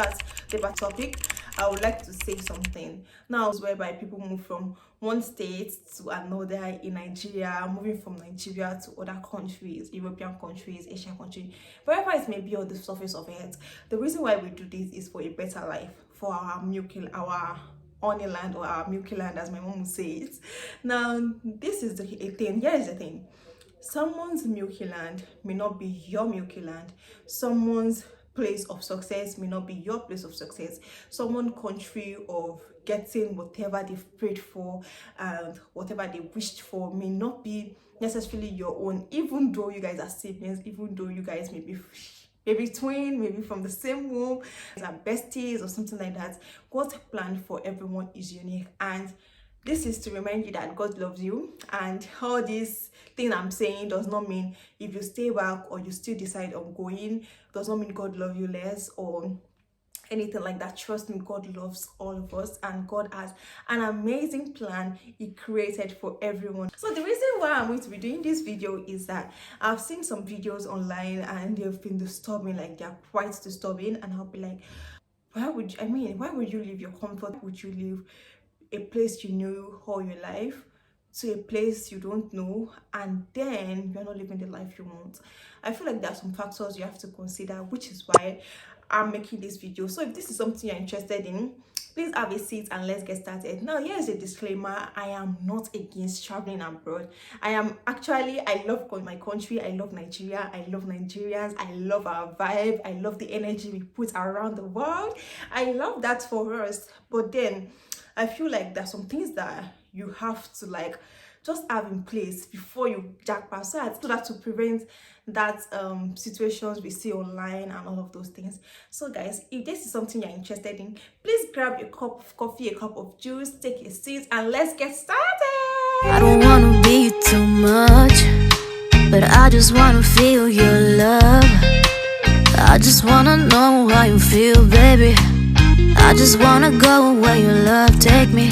start the topic, I would like to say something now, whereby people move from one state to another in Nigeria, moving from Nigeria to other countries, European countries, Asian countries, wherever it may be on the surface of earth. The reason why we do this is for a better life, for our honey land, or our milky land, as my mom would say it. Now, this is a thing. Here is the thing: someone's milky land may not be your milky land. Someone's place of success may not be your place of success. Someone's country of getting whatever they've prayed for and whatever they wished for may not be necessarily your own, even though you guys are siblings, even though you guys may be maybe twin, maybe from the same womb, are besties or something like that. God's plan for everyone is unique, and this is to remind you that God loves you. And all this thing I'm saying does not mean if you stay back or you still decide on going, does not mean God loves you less or anything like that. Trust me, God loves all of us, and God has an amazing plan He created for everyone. So the reason why I'm going to be doing this video is that I've seen some videos online and they've been disturbing, like they're quite disturbing, and I'll be like, why would you leave your comfort? Would you leave a place you knew all your life to a place you don't know, and then you're not living the life you want? I feel like there are some factors you have to consider, which is why I'm making this video. So if this is something you're interested in, please have a seat and let's get started. Now, here's a disclaimer: I am not against traveling abroad. I love my country. I love Nigeria. I love Nigerians. I love our vibe. I love the energy we put around the world. I love that for us. But then I feel like there's some things that you have to like just have in place before you jackpot, so that to prevent that situations we see online and all of those things. So guys, if this is something you're interested in, please grab a cup of coffee, a cup of juice, take a seat, and let's get started. I don't wanna be too much, but I just wanna feel your love. I just wanna know how you feel, baby. I just wanna go where your love take me.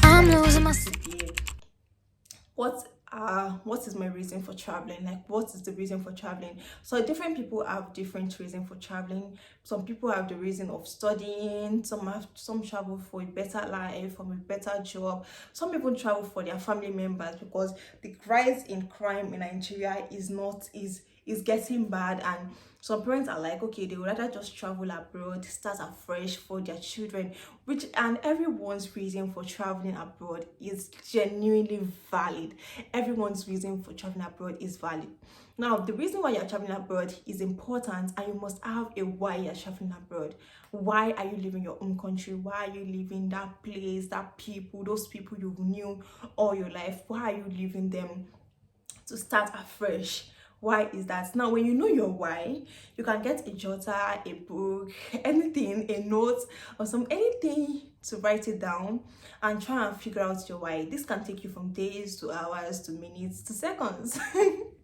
I'm losing my... What is my reason for traveling? Like, what is the reason for traveling? So different people have different reason for traveling. Some people have the reason of studying, some travel for a better life, for a better job. Some people travel for their family members, because the rise in crime in Nigeria is getting bad, and some parents are like, okay, they would rather just travel abroad, start afresh for their children, and everyone's reason for traveling abroad is genuinely valid. Everyone's reason for traveling abroad is valid. Now, the reason why you're traveling abroad is important, and you must have a why you're traveling abroad. Why are you leaving your own country? Why are you leaving that place, that people, those people you knew all your life? Why are you leaving them to start afresh? Why is that? Now, when you know your why, you can get a jotter, a book, anything, a note, or anything to write it down and try and figure out your why. This can take you from days to hours to minutes to seconds.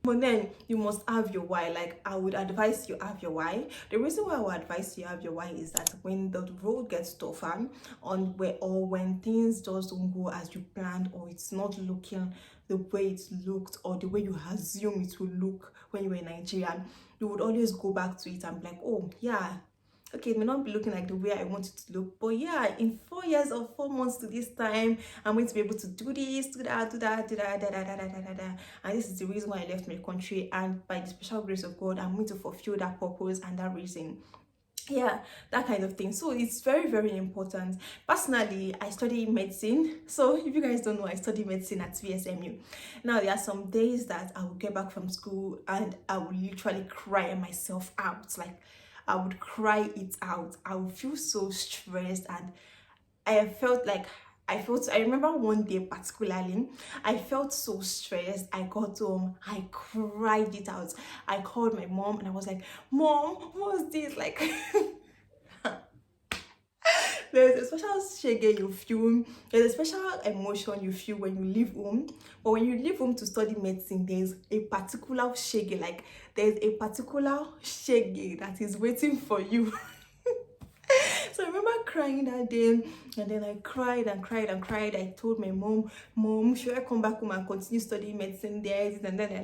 But then you must have your why. Like, I would advise you have your why. The reason why I would advise you have your why is that when the road gets tougher, or when things just don't go as you planned, or it's not looking the way it looked or the way you assume it will look when you were in Nigeria, you would always go back to it and be like, oh yeah, okay, it may not be looking like the way I want it to look, but yeah, in 4 years or 4 months to this time, I'm going to be able to do this, do that, and this is the reason why I left my country, and by the special grace of God, I'm going to fulfill that purpose and that reason. Yeah, that kind of thing. So it's very, very important. Personally, I study medicine. So if you guys don't know, I study medicine at VSMU. Now, there are some days that I will get back from school and I will literally cry myself out. Like, I would cry it out. I would feel so stressed, and I remember one day particularly, I felt so stressed. I got home, I cried it out. I called my mom and I was like, Mom, what's this? Like, there's a special shege you feel, there's a special emotion you feel when you leave home. But when you leave home to study medicine, there's a particular shege, like there's a particular shege that is waiting for you. So I remember crying that day, and then I cried and cried and cried. I told my mom, should I come back home and continue studying medicine there? And then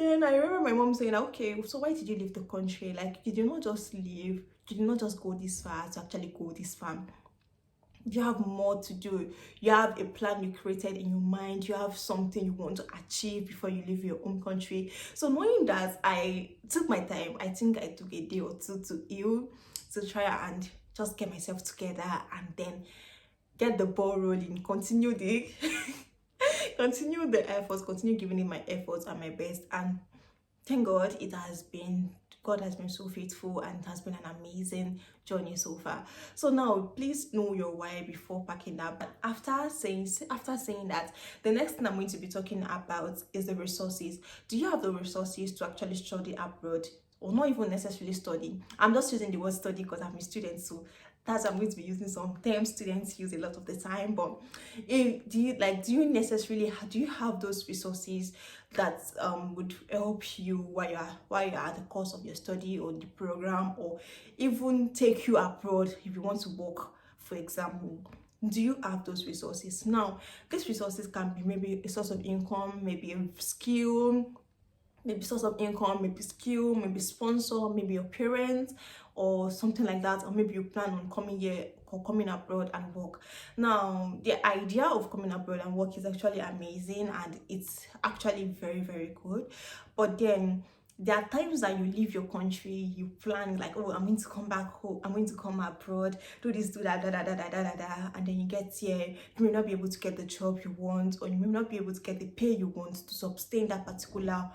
then I remember my mom saying, okay, so why did you leave the country? Like, you did not just leave, you did not just go this far to actually go this far. You have more to do. You have a plan you created in your mind. You have something you want to achieve before you leave your home country. So knowing that, I took my time. I think I took a day or two to heal, to try and just get myself together and then get the ball rolling, continue the continue the efforts, continue giving it my efforts and my best. And thank God, God has been so faithful, and it has been an amazing journey so far. So now, please know your why before packing up. But after saying that, the next thing I'm going to be talking about is the resources. Do you have the resources to actually study abroad, or not even necessarily study? I'm just using the word study because I'm a student, so that's I'm going to be using some terms students use a lot of the time. But do you have those resources that would help you while you're at the course of your study or the program, or even take you abroad if you want to work, for example? Do you have those resources? Now, these resources can be maybe a source of income, maybe a skill, maybe source of income, maybe skill, maybe sponsor, maybe your parents or something like that, or maybe you plan on coming here or coming abroad and work. Now, the idea of coming abroad and work is actually amazing, and it's actually very, very good. But then there are times that you leave your country, you plan like, oh, I'm going to come back home, I'm going to come abroad, do this, do that, and then you get here, you may not be able to get the job you want, or you may not be able to get the pay you want to sustain that particular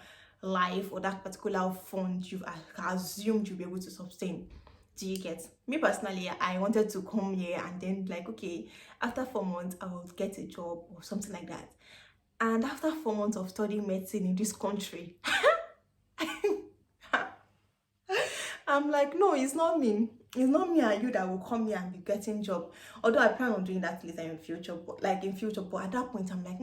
life or that particular fund you've assumed you'll be able to sustain. Do you get? Me personally, I wanted to come here and then like, okay, after 4 months I will get a job or something like that. And after 4 months of studying medicine in this country, I'm like, no, it's not me. It's not me and you that will come here and be getting job. Although I plan on doing that later in future, but at that point I'm like,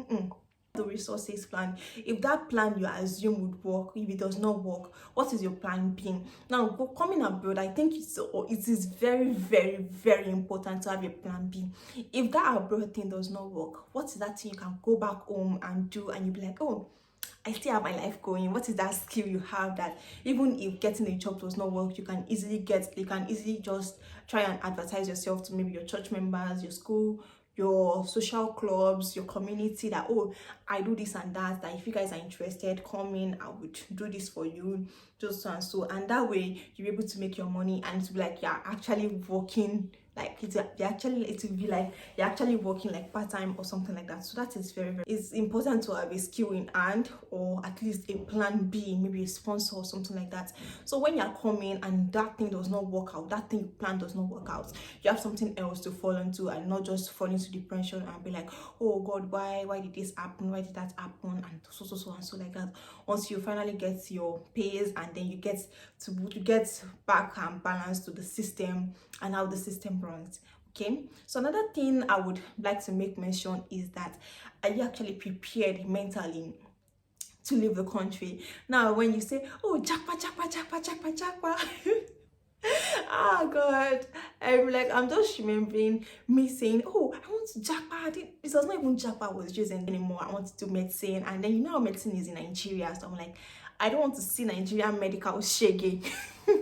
the resources plan. If that plan you assume would work, if it does not work, what is your plan B? Now, coming abroad, I think it is very, very, very important to have a plan B. If that abroad thing does not work, what is that thing you can go back home and do, and you'll be like, oh, I still have my life going? What is that skill you have that even if getting a job does not work, you can easily just try and advertise yourself to maybe your church members, your school, your social clubs, your community, that, oh, I do this and that if you guys are interested, come in, I would do this for you, just so and so. And that way you're able to make your money, and it's like you're actually working, like it will be like you're actually working like part-time or something like that. So that is very, very, it's important to have a skill in hand, or at least a plan B, maybe a sponsor or something like that. So when you're coming and that thing does not work out, that thing you plan does not work out, you have something else to fall into, and not just fall into depression and be like, oh God, why did this happen, why did that happen, and so and so like that. Once you finally get your pays, and then you get back and balance to the system and how the system runs. Okay, so another thing I would like to make mention is that, are you actually prepared mentally to leave the country? Now, when you say, oh, jackpot, oh God, I'm just remembering me saying, oh, I want to jackpot. It was not even jackpot I was using anymore. I want to do medicine, and then you know how medicine is in Nigeria, so I'm like, I don't want to see Nigerian medical shaggy. I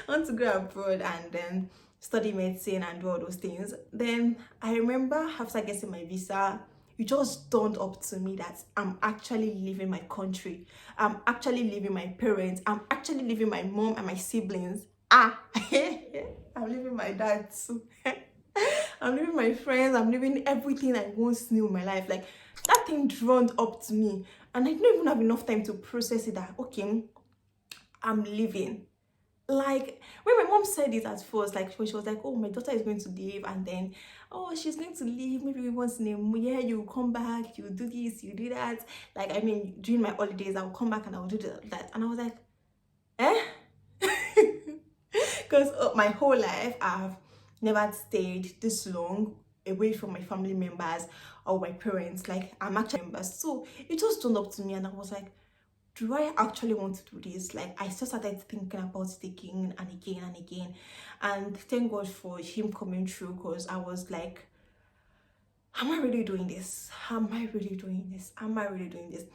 want to go abroad and then study medicine and do all those things. Then I remember after getting my visa, it just dawned up to me that I'm actually leaving my country. I'm actually leaving my parents. I'm actually leaving my mom and my siblings. I'm leaving my dad too. I'm leaving my friends. I'm leaving everything I once knew in my life. Like, that thing dawned up to me, and I didn't even have enough time to process it, that, okay, I'm leaving. Like, when my mom said it at first, like, when she was like, oh, my daughter is going to leave, and then, oh, she's going to leave, maybe once in a year, you come back, you do this, you do that. Like, I mean, during my holidays, I'll come back and I'll do that. And I was like, because my whole life I've never stayed this long away from my family members or my parents. Like, I'm actually members. So it just turned up to me, and I was like, do I actually want to do this? Like, I just started thinking about it again and again and again. And thank God for him coming through, because I was like, am I really doing this? Am I really doing this? Am I really doing this?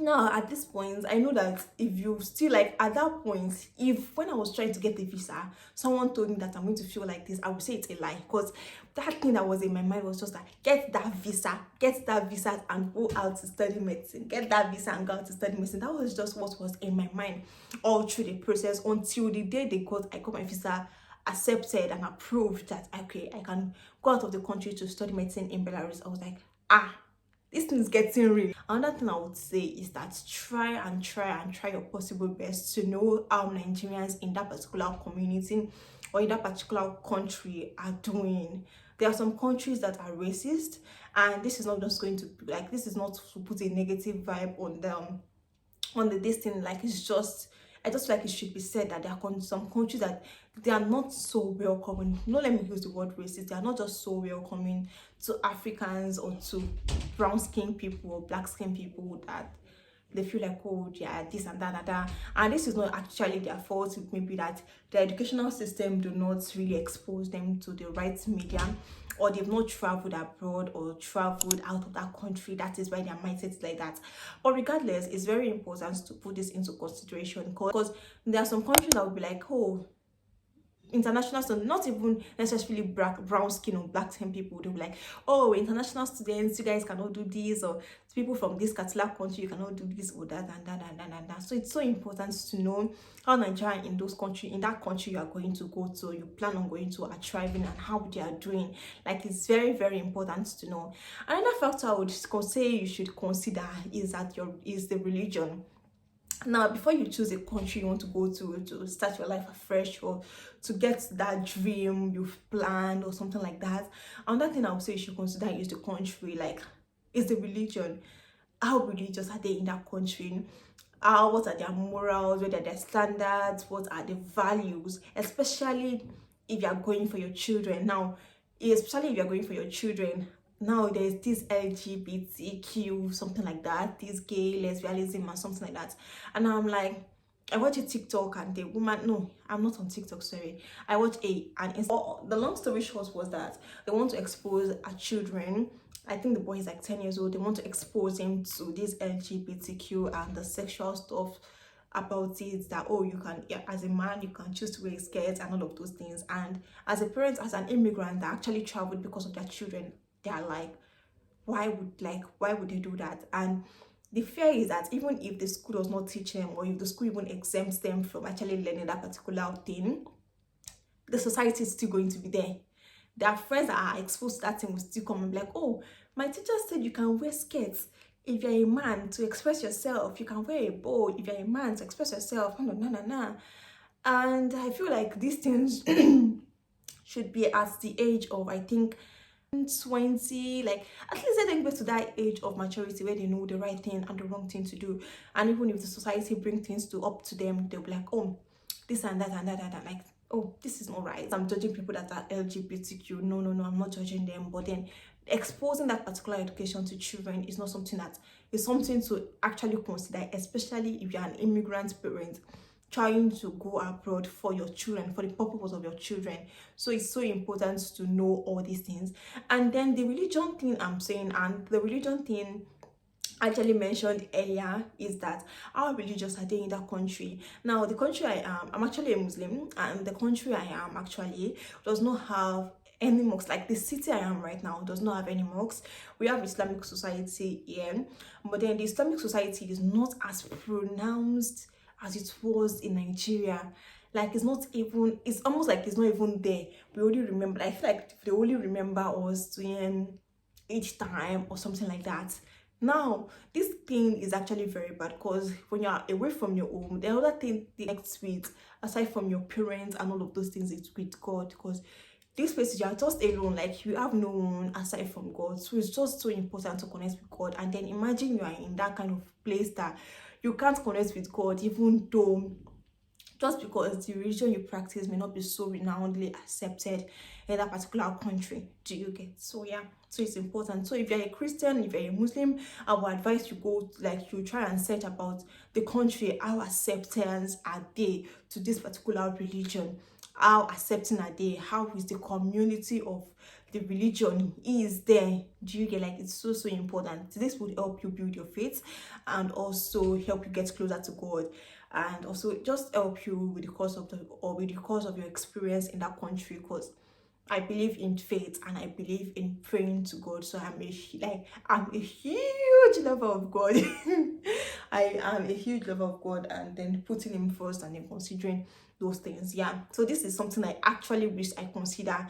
Now at this point, I know that if you still like at that point, if when I was trying to get a visa, someone told me that I'm going to feel like this, I would say it's a lie, because that thing that was in my mind was just like, get that visa and go out to study medicine, get that visa and go out to study medicine. That was just what was in my mind all through the process until the day I got my visa accepted and approved that okay, I can go out of the country to study medicine in Belarus. I was like, ah, this thing is getting real. Another thing I would say is that try your possible best to know how Nigerians in that particular community or in that particular country are doing. There are some countries that are racist, and this is not just going to like, this is not to put a negative vibe on them on the this thing. Like, it's just, I just feel like it should be said that there are some countries that they are not so welcoming. No, let me use the word racist. They are not just so welcoming to Africans or to brown skin people or black skin people, that they feel like, oh, yeah, this and that and that. And this is not actually their fault. It may be that the educational system do not really expose them to the right media, or they've not traveled abroad or traveled out of that country. That is why their mindset is like that. But regardless, it's very important to put this into consideration, because there are some countries that will be like, oh, international students, not even necessarily brown skin or black skin people, they'll be like, oh, international students, you guys cannot do this, or people from this particular country, you cannot do this or that and that and that and that. So it's so important to know how Nigeria in that country you are going to go to, you plan on going to, are thriving, and how they are doing. Like, it's very, very important to know. Another factor I would say you should consider is the religion. Now, before you choose a country you want to go to start your life afresh, or to get that dream you've planned or something like that, another thing I would say you should consider is the country. Like, is the religion, how religious are they in that country? What are their morals, what are their standards, what are the values, especially if you are going for your children. Now, especially if you're going for your children, now there's this LGBTQ, something like that, this gay, lesbianism, and something like that. And I'm like, I watch a TikTok, and the woman, no, I'm not on TikTok, sorry. I watch the long story short was that they want to expose our children. I think the boy is like 10 years old. They want to expose him to this LGBTQ and the sexual stuff about it, that oh, you can, yeah, as a man you can choose to wear skirts and all of those things. And as a parent, as an immigrant that actually traveled because of their children, they are like, why would they do that? And the fear is that even if the school does not teach them, or if the school even exempts them from actually learning that particular thing, the society is still going to be there. Their friends that are exposed to that thing will still come and be like, oh, my teacher said you can wear skirts if you're a man to express yourself, you can wear a bow if you're a man to express yourself, no. And I feel like these things should be at the age of, I think, 20, like at least let them get to that age of maturity where they know the right thing and the wrong thing to do. And even if the society bring things up to them, they'll be like, oh, this and that and that and that, like, oh, this is not right. I'm judging people that are LGBTQ. No, I'm not judging them. But then exposing that particular education to children is not something that is something to actually consider, especially if you're an immigrant parent trying to go abroad for your children, for the purpose of your children. So it's so important to know all these things. And then the religion thing I'm saying, and the religion thing actually mentioned earlier, is that how religious are they in that country. Now, the country I'm actually a Muslim, and the country I am actually does not have any mosques. Like the city I am right now does not have any mosques. We have Islamic society here, but then the Islamic society is not as pronounced as it was in Nigeria. Like, it's almost like it's not even there. We only remember, I feel like they only remember us doing each time or something like that. Now, this thing is actually very bad, because when you're away from your home, the other thing they connect with, aside from your parents and all of those things, is with God. Because this place, you are just alone, like you have no one aside from God. So it's just so important to connect with God. And then imagine you are in that kind of place that you can't connect with God, even though just because the religion you practice may not be so renownedly accepted in that particular country. Do you get? So yeah, so it's important. So if you're a Christian, if you're a Muslim, I would advise you go, like, you try and search about the country, how acceptance are they to this particular religion, how accepting are they, how is the community of the religion is there. Do you get, like, it's so so important. This would help you build your faith and also help you get closer to God, and also just help you with the course of the or with the course of your experience in that country. Because I believe in faith and I believe in praying to God. So I'm a huge lover of God. I am a huge lover of God, and then putting him first and then considering those things. Yeah. So this is something I actually wish I consider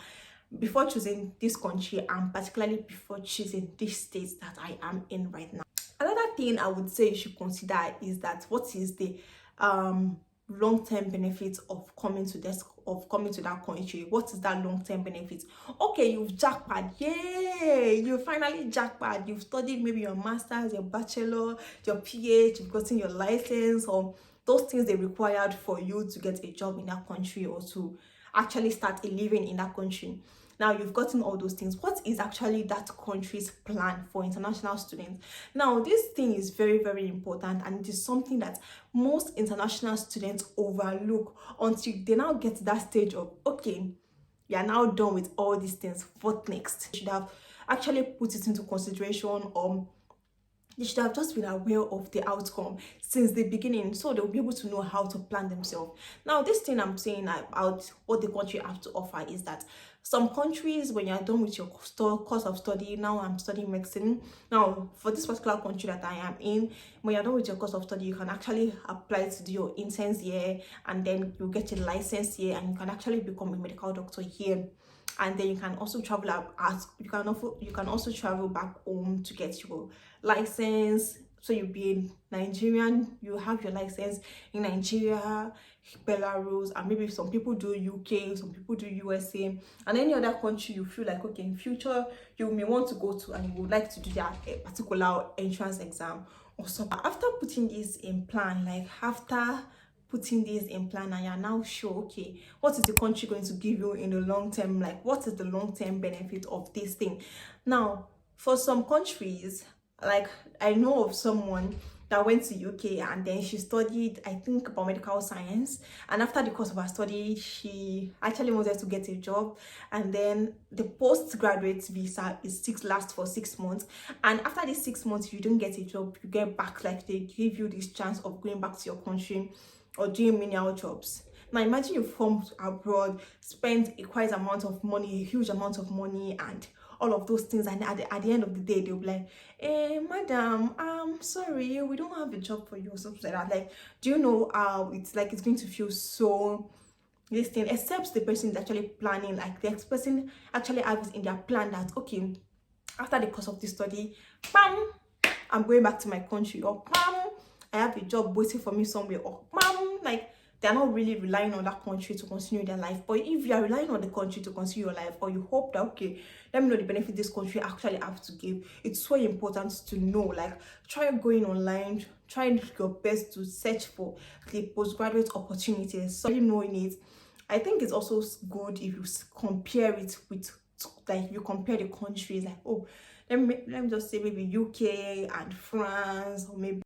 before choosing this country, and particularly before choosing this state that I am in right now. Another thing I would say you should consider is that what is the long-term benefits of coming to that country. What is that long-term benefit? Okay, you've jackpot, yay, you finally jackpot. You've studied maybe your master's, your bachelor, your PhD, you've gotten your license, or those things they required for you to get a job in that country or to actually start a living in that country. Now you've gotten all those things. What is actually that country's plan for international students? Now this thing is very very important, and it is something that most international students overlook until they now get to that stage of, okay, you are now done with all these things, what next? You should have actually put it into consideration, or they should have just been aware of the outcome since the beginning, so they'll be able to know how to plan themselves. Now this thing I'm saying about what the country have to offer is that some countries, when you're done with your course of study, now I'm studying medicine. Now for this particular country that I am in, when you're done with your course of study, you can actually apply to do your interns here, and then you get your license here, and you can actually become a medical doctor here. And then you can also travel out as you can also travel back home to get your license. So you'll be in Nigerian, you have your license in Nigeria, Belarus, and maybe some people do UK, some people do USA, and any other country you feel like, okay, in future you may want to go to, and you would like to do that a particular entrance exam or something. After putting this in plan, and you're now sure, okay, what is the country going to give you in the long term? Like, what is the long-term benefit of this thing? Now for some countries, like I know of someone that went to UK, and then she studied, I think, biomedical science, and after the course of her study she actually wanted to get a job, and then the postgraduate visa is lasts for 6 months, and after these 6 months, if you don't get a job, you get back, like they give you this chance of going back to your country or doing menial jobs. Now imagine you've come abroad, spent a quite amount of money, a huge amount of money, and all of those things, and at the end of the day they'll be like, madam, sorry, we don't have a job for you, or something like that. Like, do you know how it's like? It's going to feel so this thing, except the person is actually planning, like the person actually has in their plan that, okay, after the course of this study, bam, I'm going back to my country, or bam, I have a job waiting for me somewhere, or bam, like they're not really relying on that country to continue their life. But if you are relying on the country to continue your life, or you hope that, okay, let me know the benefit this country actually have to give, it's so important to know. Like, try going online, try your best to search for the postgraduate opportunities. So you knowing it, I think it's also good if you compare it with, like, you compare the countries, like, oh, let me just say maybe UK and France, or maybe.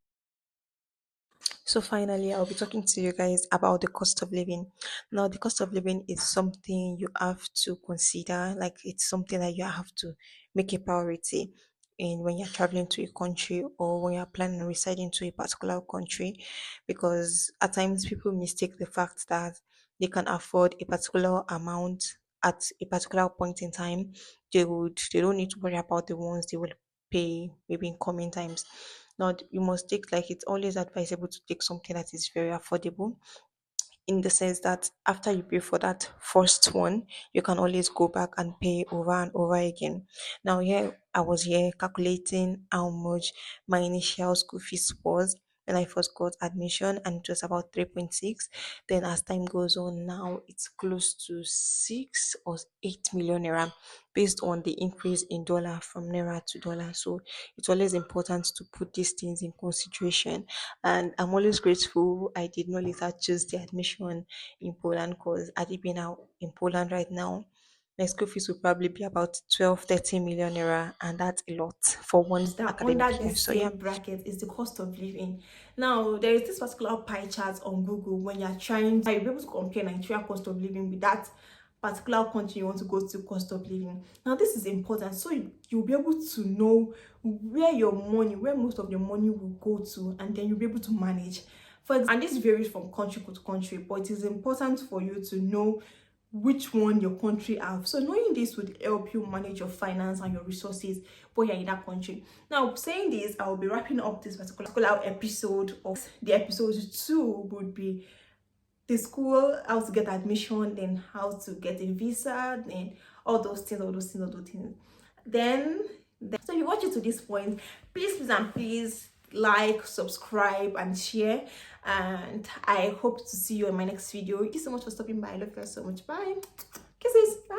So finally, I'll be talking to you guys about the cost of living. Now, the cost of living is something you have to consider, like it's something that you have to make a priority in when you're traveling to a country, or when you're planning on residing to a particular country, because at times people mistake the fact that they can afford a particular amount at a particular point in time. They don't need to worry about the ones they will pay maybe in coming times. Now, you must take, like, it's always advisable to take something that is very affordable, in the sense that after you pay for that first one, you can always go back and pay over and over again. Now, here I was here calculating how much my initial school fees was when I first got admission, and it was about 3.6. Then as time goes on, now it's close to 6 or 8 million naira, based on the increase in dollar from naira to dollar. So it's always important to put these things in consideration, and I'm always grateful I did not later choose the admission in Poland, because had it been out in Poland right now, my school fees would probably be about 12, 13 million naira, and that's a lot for one That under academic the year. So yeah. same bracket is the cost of living. Now there is this particular pie chart on Google. When you're trying to, you'll be able to compare Nigeria cost of living with that particular country you want to go to, cost of living. Now this is important, so you'll be able to know where most of your money will go to, and then you'll be able to manage. And this varies from country to country, but it is important for you to know which one your country have. So knowing this would help you manage your finance and your resources when you're in that country. Now, saying this, I will be wrapping up this particular episode. Of the episode 2 would be the school, how to get admission, then how to get a visa, then all those things. Then so if you watch it to this point, please like, subscribe, and share. And I hope to see you in my next video. Thank you so much for stopping by. I love you guys so much. Bye. Kisses. Bye.